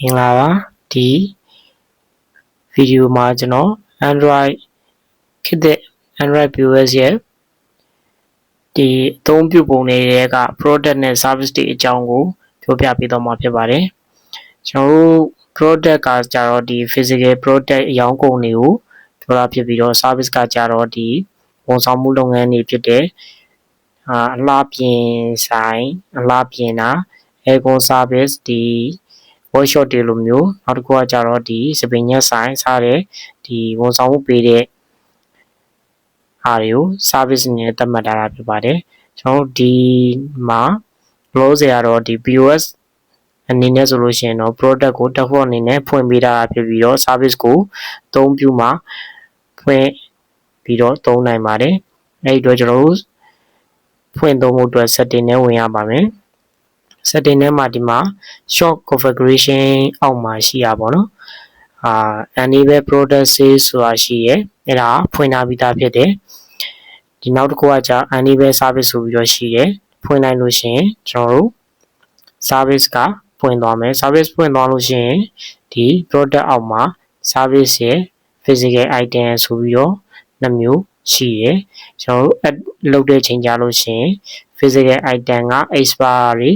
မင်္ဂလာပါဒီဗီဒီယိုမှာကျွန်တော် Android ခေတ်သစ် Android POS ရဲ့ဒီအသုံးပြုပုံတွေက product နဲ့ service တွေအကြောင်းကိုပြောပြပေးတော့မှာဖြစ်ပါတယ်ကျွန်တော်တို့ product ကကြတော့ဒီ physical product အရောင်းကုန်တွေကိုပြောတာဖြစ်ပြီးတော့ service ကကြတော့ဒီဝန်ဆောင်မှုလုပ်ငန်းတွေဖြစ်တဲ့အလားပြင်ဆိုင်အလားပြင်တာ Aircon service ဒီ workshop တွေလိုမျိုးနောက်တစ်ခုကကြတော့ဒီစပင်ညက်ဆိုင်စားတဲ့ဒီဝန်ဆောင်မှုပေးတဲ့အားတွေကို service နဲ့သတ်မှတ်ထားတာဖြစ်ပါတယ်ကျွန်တော်ဒီမှာ close ရတော့ဒီ POS အနေနဲ့ဆိုလို့ရှိရင်တော့ product ကိုတစ်ခုအနေနဲ့ဖွင့်ပေးတာဖြစ်ပြီးတော့ service ကိုအသုံးပြုမှာဖွင့်ပြီးတော့သုံးနိုင်ပါတယ်အဲဒီတော့ကျွန်တော်တို့ဖွင့်သုံးဖို့အတွက် setting နဲ့ဝင်ရပါမယ်setting ထဲမှာဒီမှာ short configuration အောက်မှာရှိရပါတော့enable product sales ဆိုတာရှိရအဲ့ဒါဖွင့်ထားပြီးသားဖြစ်တယ်ဒီနောက်တစ်ခုကကြာ enable service ဆိုပြီးတော့ရှိတယ်ဖွင့်လိုက်လို့ရှိရင်ကျွန်တော်တို့ service ကဖွင့်သွားမယ် service ဖွင့်သွားလို့ရှိရင်ဒီ product အောက်မှာ service ရဲ့ physical item ဆိုပြီးတော့နှစ်မျိုးရှိရကျွန်တော်တို့ add လုပ်တဲ့ချိန်ကြလို့ရှိရင် physical item က expiry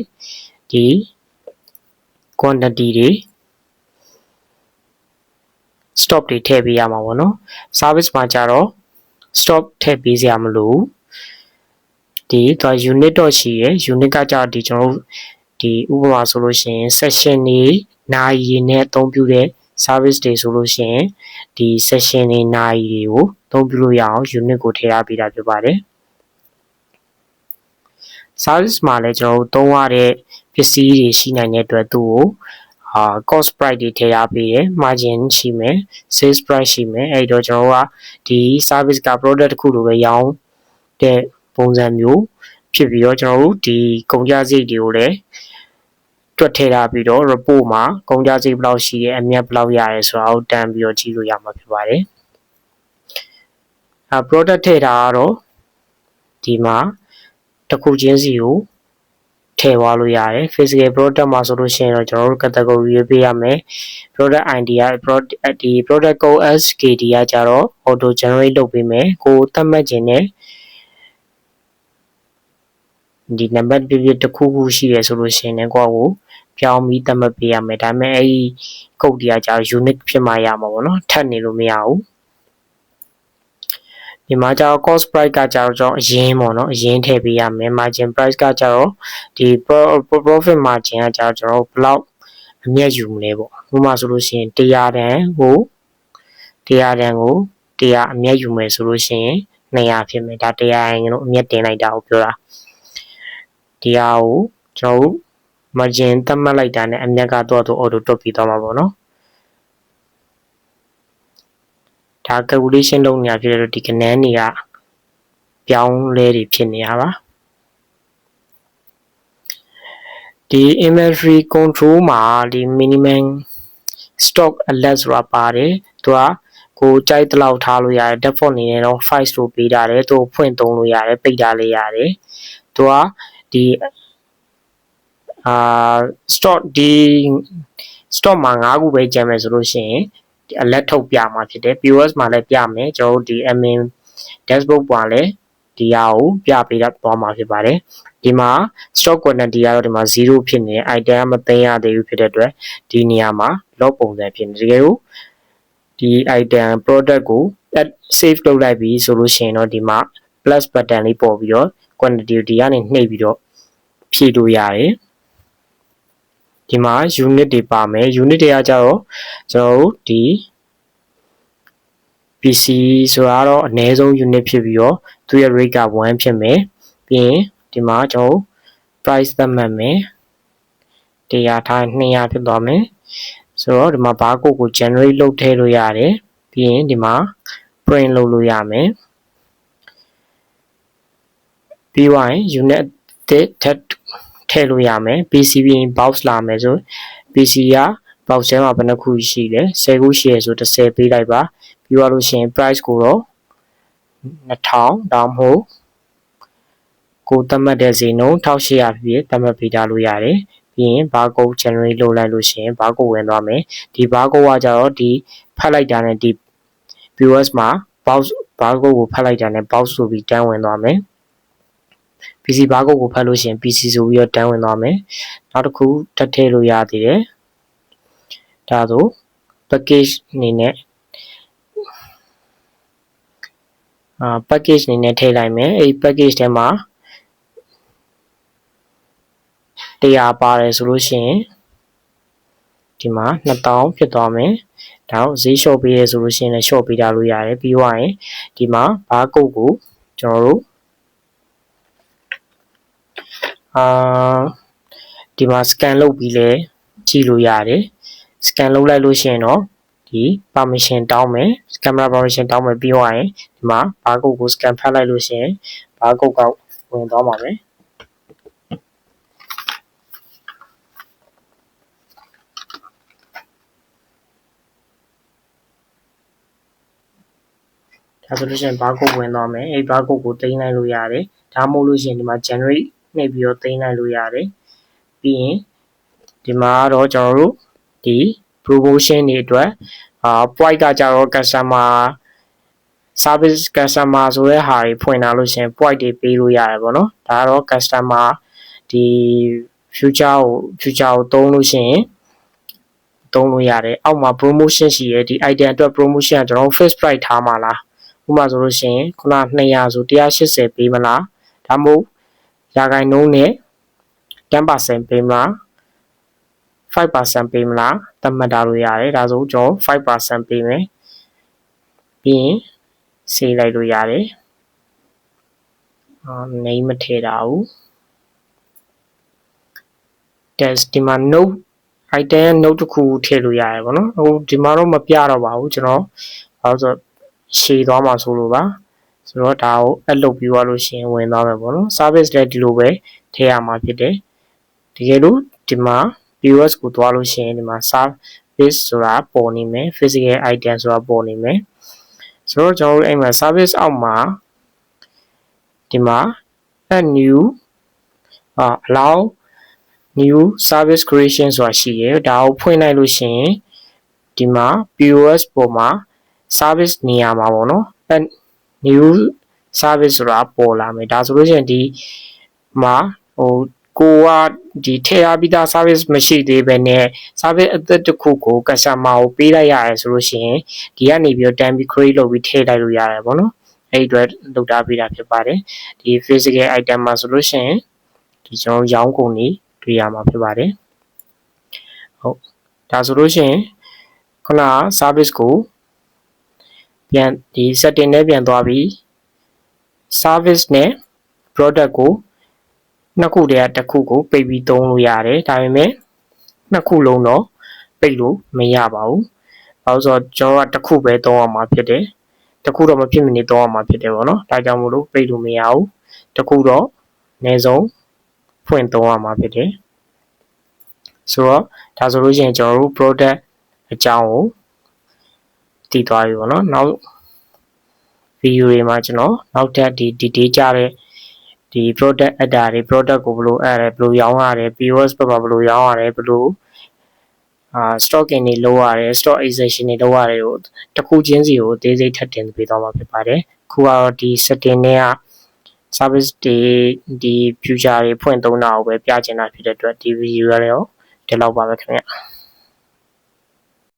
ဒီ quantity တွေ stop တွေထည့်ပေးရမှာပေါ့နော် service မှာကြတော့ stop ထည့်ပေးစရာမလိုဒီတော့ unit တော့ရှိရ unit ကကြတော့ဒီကျွန်တော်တို့ဒီဥပမာဆိုလို့ရှိရင် session တွေနာရီနဲ့အသုံးပြုတဲ့ service တွေဆိုလို့ရှိရင်ဒီ session တွေနာရီတွေကိုအသုံးပြုလို့ရအောင် unit ကိုထည့်ရပေးတာဖြစ်ပါတယ် service မှာလည်းကျွန်တော်တို့သုံးရတဲ့ပစ္စည်းတွေရှိနိုင်တဲ့အတွက်သူ့ကိုcost price တွေထည့်ရပေးတယ် margin ရှိမယ် sales price ရှိမယ်အဲဒီတော့ကျွန်တော်တို့ကဒီ service က product တစ်ခုလိုပဲရောင်းတဲ့ပုံစံမျိုးဖြစ်ပြီးတော့ကျွန်တော်တို့ဒီကုန်ကျစရိတ်တွေကိုလည်းတွက်ထည့်ထားပြီးတော့ report မှာကုန်ကျစရိတ်ဘယ်လောက်ရှိရဲအမြတ်ဘယ်လောက်ရတယ်ဆိုတာကိုတန်းပြီးတော့ကြည့်လို့ရမှာဖြစ်ပါတယ်product ထည့်ထားတော့ဒီမှာတစ်ခုချင်းစီကိုထည့်သွားလို့ရတယ် physical product မှာဆိုလို့ရှိရင်တော့ကျွန်တော်တို့ category ရေးပေးရမယ် product ID က product code SKD ကကြတော့ auto generate လုပ်ပေးမယ်ကိုသတ်မှတ်ခြင်းနဲ့ဒီနံပါတ်ပြတစ်ခုခုရှိရဆိုလို့ရှိရင်လည်းကိုယ့်ကိုပြောင်းပြီးသတ်မှတ်ပေးရမယ်ဒါပေမဲ့အဲဒီ code တွေကကြတော့ unique ဖြစ်မှရမှာပေါ့နော်ထပ်နေလို့မရဘူးဒီမှာကျတော့ cost price ကကြတော့အရင်ပေါ့နော်အရင်ထည့်ပေးရမယ် margin price ကကြတော့ဒီ profit margin ကကြတော့ကျွန်တော်တို့ဘယ်လောက်အမြတ်ယူမလဲပေါ့ဥပမာဆိုလို့ရှိရင်100တန်ကို100အမြတ်ယူမယ်ဆိုလို့ရှိရင်200ဖြစ်မယ်ဒါ100ရင်းလို့အမြတ်တင်လိုက်တာကိုပြောတာဒီဟာကိုကျွန်တော်တို့ margin သတ်မှတ်လိုက်တာနဲ့အမြတ်ကတော့ auto တွက်ပြီးသွားမှာပေါ့နော်ဒါ calculation လုပ်နေတာဖြစ်တဲ့ဒီကဏ္ဍတွေကပြောင်းလဲတွေဖြစ်နေတာပါဒီ inventory control မှာဒီ minimum stock alert ဆိုတာပါတယ်သူကကိုကြိုက်တဲ့လောက်ထားလို့ရတယ် default အနေနဲ့တော့5လို့ပေးထားတယ်သူဖွင့်သုံးလို့ရတယ်ပိတ်ထားလေးရတယ်သူကဒီstock ဒီ stock မှာ9ခုပဲကျန်မယ်ဆိုလို့ရှိရင်ဒီ alert ထုတ်ပြမှာဖြစ်တယ် POS မှာလည်းပြမယ်ကျွန်တော်တို့ဒီ admin dashboard ပေါ်လည်းဒီဟာကိုပြပေးတော့မှာဖြစ်ပါတယ်ဒီမှာ stock quantity ကတော့ဒီမှာ0ဖြစ်နေတယ် item ကမသိမ်းရသေးဘူးဖြစ်တဲ့အတွက်ဒီနေရာမှာ log ပုံစံဖြစ်နေတကယ်လို့ဒီ item product ကို save လုပ်လိုက်ပြီဆိုလို့ရှိရင်တော့ဒီမှာ plus button လေးပေါ်ပြီးတော့ quantity ဒီကနေနှိပ်ပြီးတော့ဖြည့်လို့ရတယ်ဒီမှာ unit တွေပါမယ် unit တွေကကြတော့ကျွန်တော်တို့ဒီ PC ဆိုတာတော့အနည်းဆုံး unit ဖြစ်ပြီးတော့သူရဲ့ rate က1ဖြစ်မယ်ပြီးရင်ဒီမှာကျွန်တော် price သတ်မှတ်မယ်100ထား200ဖြစ်သွားမယ်ဆိုတော့ဒီမှာ barcode ကို generate လုပ်ထည့်လို့ရတယ်ပြီးရင်ဒီမှာ print လုပ်လို့ရမယ်ပြီးရင် unit ထည့်လို့ရမယ် PC ပြီးရင် box လာမယ်ဆို PC က box ထဲမှာဘယ်နှခုရှိလဲ10ခုရှိရဆို10ပေးလိုက်ပါပြီးသွားလို့ရှိရင် price ကိုတော့2000တောင်းမို့ကိုသတ်မှတ်တဲ့ဈေးနှုန်း1800ဖြစ်သတ်မှတ်ပေးထားလို့ရတယ် ပြီးရင် barcode generate လုပ်လိုက်လို့ရှိရင် barcode ဝင်သွားမယ်ဒီ barcode ကကြတော့ဒီဖတ်လိုက်တာနဲ့ဒီ viewers မှာ box barcode ကိုဖတ်လိုက်တာနဲ့ box ဆိုပြီးတန်းဝင်သွားမယ် PC barcode ကိုဖတ်လို့ရှိရင် PC ဆိုပြီးတော့တန်းဝင်သွားမယ်နောက်တစ်ခုထပ်ထည့်လို့ရသေးတယ်ဒါဆို package အနေနဲ့package အနေနဲ့ထည့်လိုက်မယ်အဲ့ package ထဲမှာ100ပါတယ်ဆိုလို့ရှိရင်ဒီမှာ2000ဖြစ်သွားမယ်ဒါတော့ဈေးလျှော့ပေးရဲဆိုလို့ရှိရင်လည်းလျှော့ပေးတာလို့ရတယ်ပြီးသွားရင်ဒီမှာ barcode ကိုကျွန်တော်တို့ဒီမှာ scan လုပ်ပြီးလဲကြည့်လို့ရတယ် scan လုပ်လိုက်လို့ရှိရင်တော့ဒီ permission တောင်းမယ် camera permission တောင်းမယ်ပြီးသွားရင်ဒီမှာ barcode ကို scan ဖတ်လိုက်လို့ရှိရင် barcode ကဝင်သွားပါမယ်ဒါဆိုလို့ရှိရင် barcode ဝင်သွားမယ်အဲ့ barcode ကိုတင်လိုက်လို့ရတယ်ဒါမှမဟုတ်လို့ရှိရင်ဒီမှာ generate နှိပ်ပြီးတော့တင်လိုက်လို့ရတယ်ပြီးရင်ဒီမှာတော့ကျွန်တော်တို့ဒီ promotion တွေအတွက် point ကကြတော့ customer service customer ဆိုတဲ့ဟာတွေဖွင့်လာလို့ရှိရင် point တွေပေးလို့ရတယ်ပေါ့နော်ဒါကတော့ customer ဒီ future ကိုသုံးလို့ရှိရင်သုံးလို့ရတယ်အောက်မှာ promotion ရှိရဲဒီ item အတွက် promotion ကကျွန်တော် fixed price ထားမှာလားဥပမာဆိုလို့ရှိရင်ခုန200ဆို180ပေးမလားဒါမှမဟုတ်ရာခိုင်နှုန်းနဲ့ 10% ပေးမလား 5% ပေးမလားသတ်မှတ်ထားလို့ရတယ်ဒါဆိုကျွန်တော် 5% ပေးမယ်ပြီးရင်စေးလိုက်လို့ရတယ်နေမထည့်တာဘူး test ဒီမှာ note item ရဲ့ note တစ်ခုထည့်လို့ရတယ်ဗောနော်ဟိုဒီမှာတော့မပြတော့ပါဘူးကျွန်တော်ဘာလို့ဆိုရှည်သွားမှာဆိုလို့ပါဆိုတော့ဒါကို add လုပ်ပြီးသွားလို့ရှိရင်ဝင်သွားမယ်ပေါ့နော် service လည်းဒီလိုပဲထည့်ရမှာဖြစ်တယ်တကယ်လို့ဒီမှာ viewers ကိုသွားလို့ရှိရင်ဒီမှာ service ဆိုတာပေါ်နေမယ် physical item ဆိုတာပေါ်နေမယ်ဆိုတော့ကျွန်တော်တို့အဲ့မှာ service အောက်မှာဒီမှာ add new allow new service creation ဆိုတာရှိရယ်ဒါကိုဖွင့်လိုက်လို့ရှိရင်ဒီမှာ viewers ပေါ်မှာ service နေရာမှာပေါ့နော် add new service ဆိုတာပေါ်လာမယ်ဒါဆိုလို့ရှိရင်ဒီမှာဟိုကိုကဒီထည့်ထားပြီးသား service မရှိသေးဘဲနဲ့ service အသစ်တစ်ခုကို customer ကိုပေးလိုက်ရတယ်ဆိုလို့ရှိရင်ဒီကနေပြီးတော့တန်ပြီး create လုပ်ပြီးထည့်လိုက်လို့ရတယ်ပေါ့နော်အဲ့ဒီအတွက်လုပ်ထားပေးတာဖြစ်ပါတယ်ဒီ physical item မှာဆိုလို့ရှိရင်ဒီကျွန်တော်ရောင်းကုန်နေတွေ့ရမှာဖြစ်ပါတယ်ဟုတ်ဒါဆိုလို့ရှိရင်ခုန service ကိုပြန်ဒီ setting နဲ့ပြန်သွားပြီး service နဲ့ product ကိုနှစ်ခုတည်းတစ်ခုကိုပိတ်ပြီးသုံးလို့ရတယ်ဒါပေမဲ့နှစ်ခုလုံးတော့ပိတ်လို့မရပါဘူးဘာလို့ဆိုတော့ကျွန်တော်ကတစ်ခုပဲသုံးရမှာဖြစ်တယ်တစ်ခုတော့မဖြစ်မနေသုံးရမှာဖြစ်တယ်ပေါ့နော်ဒါကြောင့်မို့လို့ပိတ်လို့မရဘူးတစ်ခုတော့အနည်းဆုံးဖွင့်သုံးရမှာဖြစ်တယ်ဆိုတော့ဒါဆိုလို့ရှိရင်ကျွန်တော်တို့ product အကြောင်းကိုသိသွားပြီပေါ့နော်နောက် video တွေမှာကျွန်တော်နောက်ထပ်ဒီ detail ကြတဲ့ဒီ product adder တွေ product ကိုဘယ်လိုအပ်ရဲဘယ်လိုရောင်းရတယ် POS ဘက်မှာဘယ်လိုရောင်းရတယ်ဘယ်လိုstocking တွေလုပ်ရတယ် stock extension တွေလုပ်ရတယ်ကိုတစ်ခုချင်းစီကိုအသေးစိတ်ထပ်တင်ပေးသွားမှာဖြစ်ပါတယ်ခုကတော့ဒီ setting တွေက service တွေဒီ future တွေဖွင့်သုံးတာကိုပဲပြချင်တာဖြစ်တဲ့အတွက်ဒီ video ရတော့ဒီလောက်ပါပဲခင်ဗျ